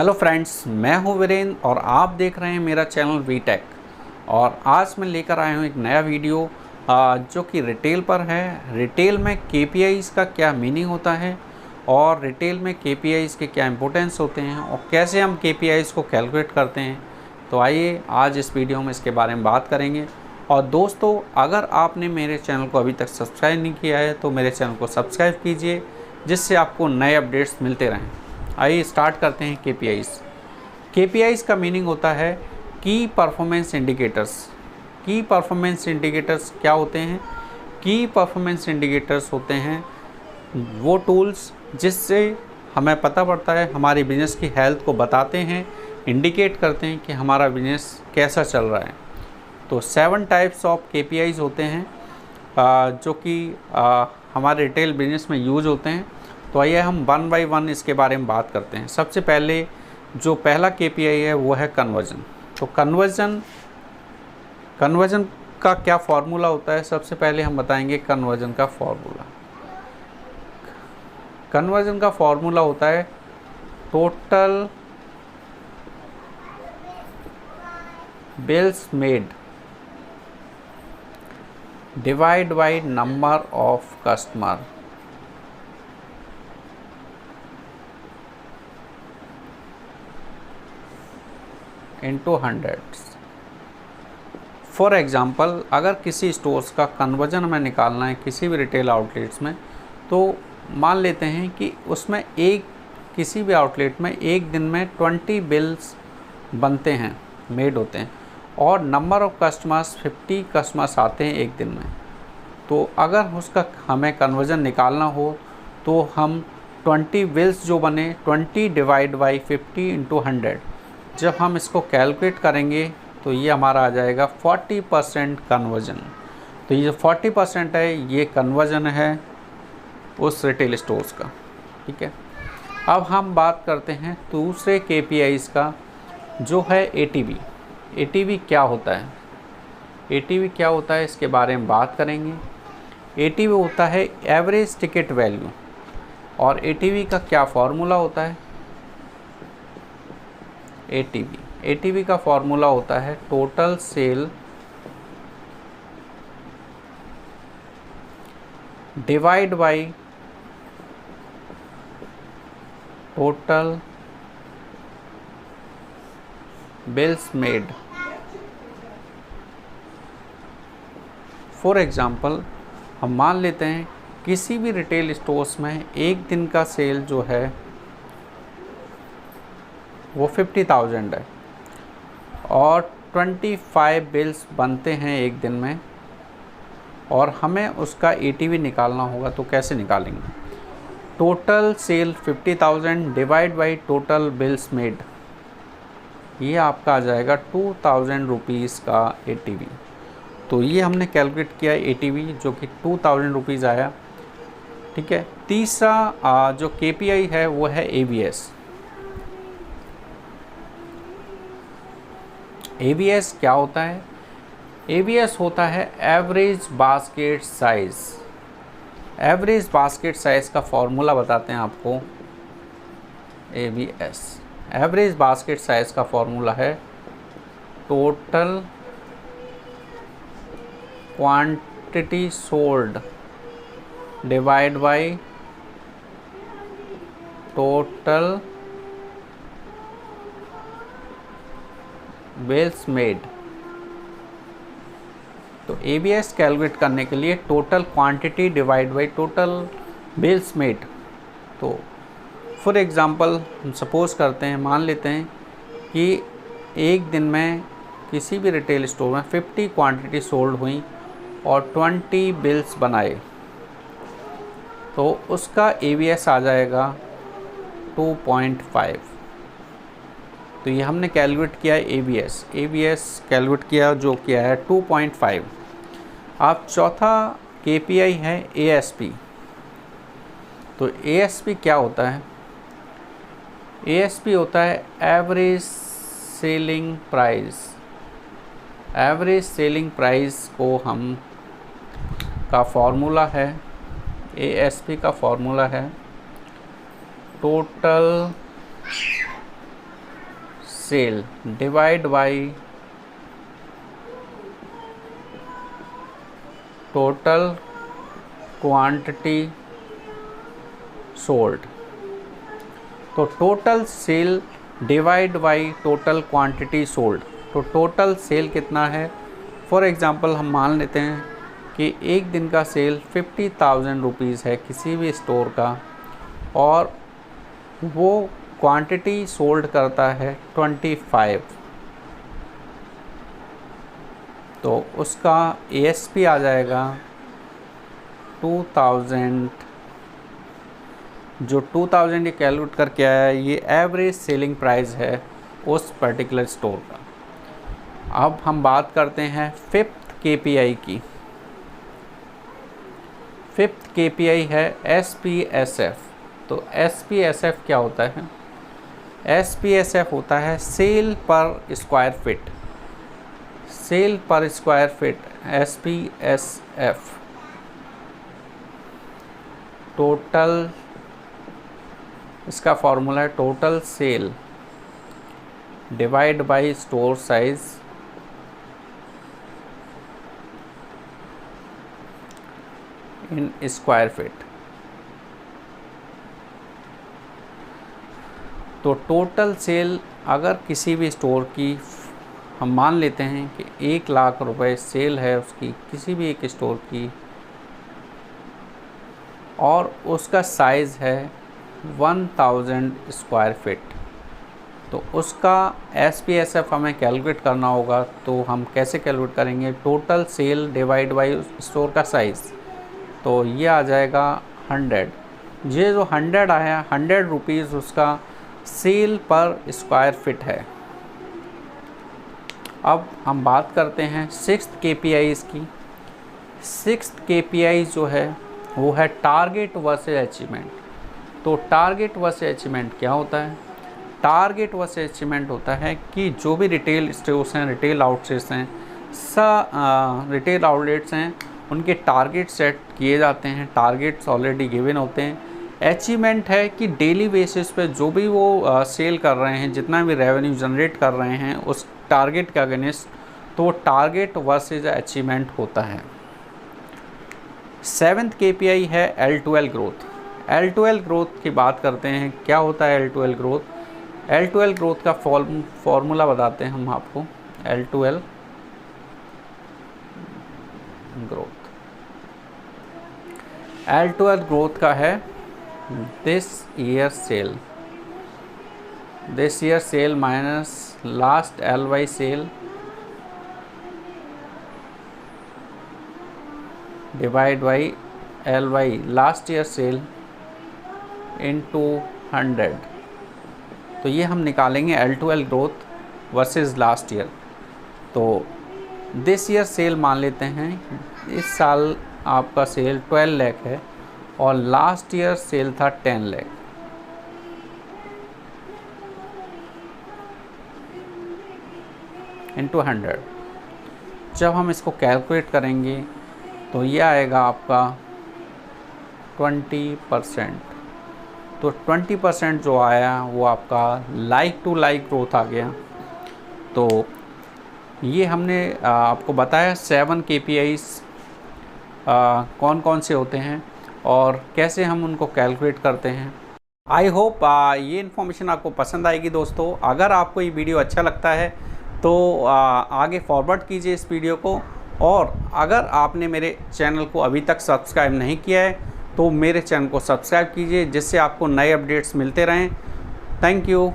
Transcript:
Hello friends, मैं हूं वीरेंद्र और आप देख रहे हैं मेरा चैनल वीटेक। और आज मैं लेकर आया हूं एक नया वीडियो जो कि रिटेल पर है। रिटेल में केपीआईज़ का क्या मीनिंग होता है और रिटेल में केपीआईज़ के क्या इंपॉर्टेंस होते हैं और कैसे हम केपीआईज़ को कैलकुलेट करते हैं। तो आइए आज इस वीडियो में इसके बारे में बात करेंगे। और दोस्तों, अगर आपने मेरे चैनल को अभी तक सब्सक्राइब नहीं किया है तो मेरे चैनल को सब्सक्राइब कीजिए, जिससे आपको नए अपडेट्स मिलते रहें। आइए स्टार्ट करते हैं केपीआईज़। केपीआईज़ का मीनिंग होता है की परफॉर्मेंस इंडिकेटर्स। की परफॉर्मेंस इंडिकेटर्स क्या होते हैं? की परफॉर्मेंस इंडिकेटर्स होते हैं वो टूल्स जिससे हमें पता पड़ता है, हमारी बिज़नेस की हेल्थ को बताते हैं, इंडिकेट करते हैं कि हमारा बिज़नेस कैसा चल रहा है। तो 7 टाइप्स ऑफ केपीआईज़ होते हैं जो कि हमारे रिटेल बिज़नेस में यूज होते हैं। तो आइए हम वन बाय वन इसके बारे में बात करते हैं। सबसे पहले जो पहला केपीआई है वो है कन्वर्जन। तो कन्वर्जन का क्या फार्मूला होता है? सबसे पहले हम बताएंगे कन्वर्जन का फार्मूला। कन्वर्जन का फार्मूला होता है total bills made divide by number of customer into 100। For example, अगर किसी स्टोर्स का कन्वर्जन हमें निकालना है किसी भी रिटेल आउटलेट्स में, तो मान लेते हैं कि उसमें किसी भी आउटलेट में एक दिन में 20 बिल्स बनते हैं, मेड होते हैं, और नंबर ऑफ़ कस्टमर्स 50 कस्टमर्स आते हैं एक दिन में। तो अगर उसका हमें कन्वर्जन निकालना हो तो हम 20 बिल्स जो बने 20 डिवाइड बाई 50 इंटू 100, जब हम इसको कैलकुलेट करेंगे तो ये हमारा आ जाएगा 40% कन्वर्जन। तो ये जो 40% है ये कन्वर्जन है उस रिटेल स्टोर्स का। ठीक है, अब हम बात करते हैं दूसरे केपीआईज़ का जो है एटीवी। एटीवी क्या होता है? एटीवी क्या होता है इसके बारे में बात करेंगे। एटीवी होता है एवरेज टिकट वैल्यू। और एटीवी का क्या फार्मूला होता है? एटीवी का फार्मूला होता है total sale divide by total bills made. For example, हम मान लेते हैं किसी भी रिटेल स्टोर्स में एक दिन का सेल जो है वो 50,000 है और 25 बिल्स बनते हैं एक दिन में, और हमें उसका एटीवी निकालना होगा। तो कैसे निकालेंगे? Total sale 50,000 divide by total bills made, ये आपका आ जाएगा 2000 रुपीज़ का एटीवी। तो ये हमने कैलकुलेट किया एटीवी जो कि 2000 रुपीज़ आया। ठीक है, तीसरा जो केपीआई है वो है एवीएस। एवीएस क्या होता है? एवीएस होता है average basket size. Average basket size का फॉर्मूला बताते हैं आपको। एवीएस एवरेज बास्केट साइज़ का फॉर्मूला है total quantity sold divide by total bills made. तो एबीएस कैलकुलेट करने के लिए total quantity divide by total bills made. तो फॉर एग्ज़ाम्पल हम सपोज़ करते हैं, मान लेते हैं कि एक दिन में किसी भी रिटेल स्टोर में 50 क्वांटिटी सोल्ड हुई और 20 बिल्स बनाए, तो उसका एबीएस आ जाएगा 2.5। तो ये हमने कैलकुलेट किया है एबीएस कैलकुलेट किया जो किया है 2.5। अब चौथा केपीआई है एएसपी। तो एएसपी क्या होता है? एएसपी होता है average selling price. Average selling price को हम का फॉर्मूला है, एएसपी का फॉर्मूला है total sale divide by total quantity sold. तो total sale divide by total quantity sold. तो टोटल सेल कितना है, फॉर एग्ज़ाम्पल हम मान लेते हैं कि एक दिन का सेल 50,000 रुपीज़ है किसी भी स्टोर का, और वो क्वांटिटी सोल्ड करता है 25, तो उसका ASP आ जाएगा 2000। जो 2000 ये कैलकुलेट करके आया है, ये एवरेज सेलिंग प्राइस है उस पर्टिकुलर स्टोर का। अब हम बात करते हैं 5th KPI की। 5th KPI है SPSF। तो SPSF क्या होता है? SPSF होता है सेल पर स्क्वायर फिट। सेल पर स्क्वायर फिट SPSF टोटल, इसका फॉर्मूला है total sale divide by store size in square feet. तो टोटल सेल अगर किसी भी स्टोर की, हम मान लेते हैं कि 1 लाख रुपए सेल है उसकी किसी भी एक स्टोर की, और उसका साइज़ है 1000 स्क्वायर फिट, तो उसका SPSF हमें कैलकुलेट करना होगा। तो हम कैसे कैलकुलेट करेंगे? Total sale divide by store का साइज़। तो ये आ जाएगा 100। ये जो 100 आया, 100 रुपीज़ उसका सेल पर स्क्वायर फिट है। अब हम बात करते हैं 6th KPI की। 6th KPI जो है वो है टारगेट वर्सेस अचीवमेंट। तो टारगेट वर्सेस अचीवमेंट क्या होता है? टारगेट वर्सेस अचीवमेंट होता है कि जो भी रिटेल स्टोर्स हैं, रिटेल आउटलेट्स हैं, रिटेल आउटलेट्स हैं, उनके टारगेट सेट किए जाते हैं, टारगेट्स ऑलरेडी गिवन होते हैं। अचीवमेंट है कि डेली बेसिस पे जो भी वो सेल कर रहे हैं, जितना भी रेवेन्यू जनरेट कर रहे हैं उस टारगेट के अगेंस्ट, तो वो टारगेट वर्सेस अचीवमेंट होता है। 7th KPI है L2L ग्रोथ। L2L ग्रोथ की बात करते हैं। क्या होता है L2L ग्रोथ? L2L ग्रोथ का फॉर्मूला बताते हैं हम आपको। L2L ग्रोथ, L2L ग्रोथ का है this year sale, this year sale minus last LY sale divide by LY last year sale into 100। तो ये हम निकालेंगे L2L growth versus last year. तो दिस ईयर सेल मान लेते हैं, इस साल आपका सेल 12 लाख है और लास्ट ईयर सेल था 10 लाख। इंटू 100। जब हम इसको कैलकुलेट करेंगे तो ये आएगा आपका 20%। तो 20% जो आया वो आपका लाइक टू लाइक ग्रोथ आ गया। तो ये हमने आपको बताया 7 KPIs कौन कौन से होते हैं और कैसे हम उनको कैलकुलेट करते हैं। आई होप ये इन्फॉर्मेशन आपको पसंद आएगी दोस्तों। अगर आपको ये वीडियो अच्छा लगता है तो आगे फॉरवर्ड कीजिए इस वीडियो को, और अगर आपने मेरे चैनल को अभी तक सब्सक्राइब नहीं किया है तो मेरे चैनल को सब्सक्राइब कीजिए, जिससे आपको नए अपडेट्स मिलते रहें। Thank you.